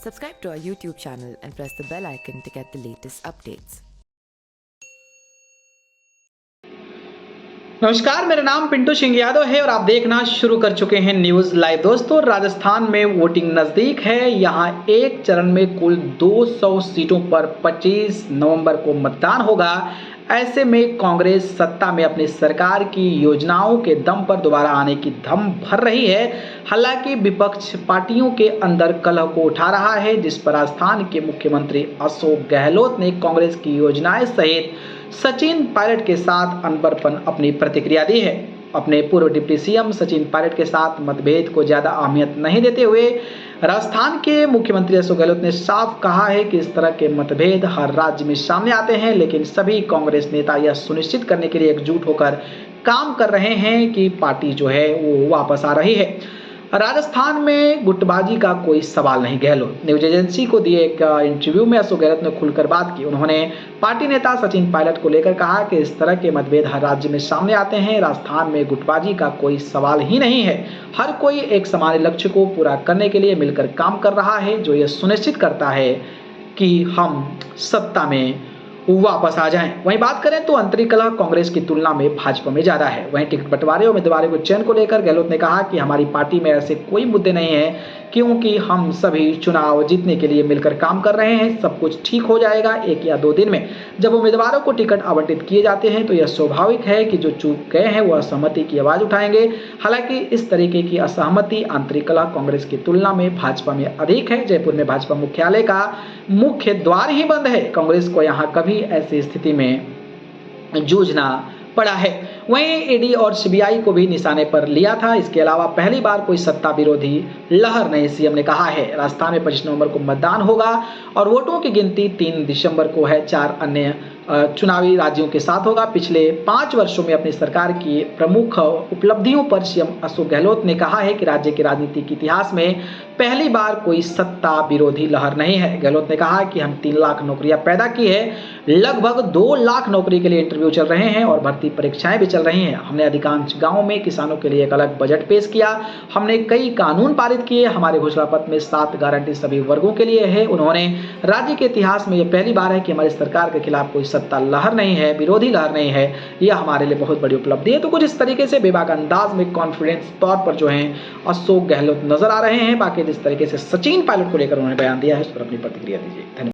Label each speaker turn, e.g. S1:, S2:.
S1: Subscribe to our YouTube channel and press the bell icon to get the latest updates.
S2: नमस्कार, मेरा नाम पिंटू सिंह यादव है और आप देखना शुरू कर चुके हैं न्यूज़ लाइव। दोस्तों, राजस्थान में वोटिंग नज़दीक है। यहां एक चरण में कुल 200 सीटों पर 25 नवंबर को मतदान होगा। ऐसे में कांग्रेस सत्ता में अपनी सरकार की योजनाओं के दम पर दोबारा आने की धम भर रही है। हालांकि विपक्ष पार्टियों के अंदर कलह को उठा रहा है, जिस पर राजस्थान के मुख्यमंत्री अशोक गहलोत ने कांग्रेस की योजनाएं सहित सचिन पायलट के साथ अनबरपन अपनी प्रतिक्रिया दी है। अपने पूर्व डिप्टी सीएम सचिन पायलट के साथ मतभेद को ज्यादा अहमियत नहीं देते हुए राजस्थान के मुख्यमंत्री अशोक गहलोत ने साफ कहा है कि इस तरह के मतभेद हर राज्य में सामने आते हैं, लेकिन सभी कांग्रेस नेता यह सुनिश्चित करने के लिए एकजुट होकर काम कर रहे हैं कि पार्टी जो है वो वापस आ रही है। राजस्थान में गुटबाजी का कोई सवाल नहीं। गहलोत न्यूज एजेंसी को दिए एक इंटरव्यू में अशोक गहलोत ने खुलकर बात की। उन्होंने पार्टी नेता सचिन पायलट को लेकर कहा कि इस तरह के मतभेद हर राज्य में सामने आते हैं। राजस्थान में गुटबाजी का कोई सवाल ही नहीं है। हर कोई एक समान लक्ष्य को पूरा करने के लिए मिलकर काम कर रहा है, जो यह सुनिश्चित करता है कि हम सत्ता में वापस आ जाएं। वहीं बात करें तो अंतरिक कलह कांग्रेस की तुलना में भाजपा में ज्यादा है। वहीं टिकट बंटवारे और उम्मीदवारों के चयन को लेकर गहलोत ने कहा कि हमारी पार्टी में ऐसे कोई मुद्दे नहीं है, क्योंकि हम सभी चुनाव जीतने के लिए मिलकर काम कर रहे हैं। सब कुछ ठीक हो जाएगा 1 या 2 दिन में। जब उम्मीदवारों को टिकट आवंटित किए जाते हैं तो यह स्वाभाविक है कि जो चूक गए हैं वह असहमति की आवाज उठाएंगे। हालांकि इस तरीके की असहमति आंतरिक कलह कांग्रेस की तुलना में भाजपा में अधिक है। जयपुर में भाजपा मुख्यालय का मुख्य द्वार ही बंद है। कांग्रेस को यहाँ कभी ऐसी स्थिति में जूझना पड़ा है। वहीं ईडी और सीबीआई को भी निशाने पर लिया था। इसके अलावा पहली बार कोई सत्ता विरोधी लहर नहीं, सीएम ने कहा है। राजस्थान में 25 नवंबर को मतदान होगा और वोटों की गिनती 3 दिसंबर को है। 4 अन्य चुनावी राज्यों के साथ होगा। पिछले 5 वर्षों में अपनी सरकार की प्रमुख उपलब्धियों पर सीएम अशोक गहलोत ने कहा है कि राज्य के राजनीतिक इतिहास में पहली बार कोई सत्ता विरोधी लहर नहीं है। गहलोत ने कहा कि हम 3 लाख नौकरियां पैदा की है। लगभग 2 लाख नौकरी के लिए इंटरव्यू चल रहे हैं और भर्ती परीक्षाएं भी चल रही हैं। हमने अधिकांश गांवों में किसानों के लिए एक अलग बजट पेश किया। हमने कई कानून पारित किए। हमारे घोषणा पत्र में 7 गारंटी सभी वर्गों के लिए है। उन्होंने राज्य के इतिहास में यह पहली बार है कि हमारी सरकार के खिलाफ कोई सत्ता लहर नहीं है, विरोधी लहर नहीं है। यह हमारे लिए बहुत बड़ी उपलब्धि है। तो कुछ इस तरीके से बेबाक अंदाज में कॉन्फिडेंस तौर पर जो है अशोक गहलोत नजर आ रहे हैं। बाकी जिस तरीके से सचिन पायलट को लेकर उन्होंने बयान दिया है उस पर अपनी प्रतिक्रिया दीजिए। धन्यवाद।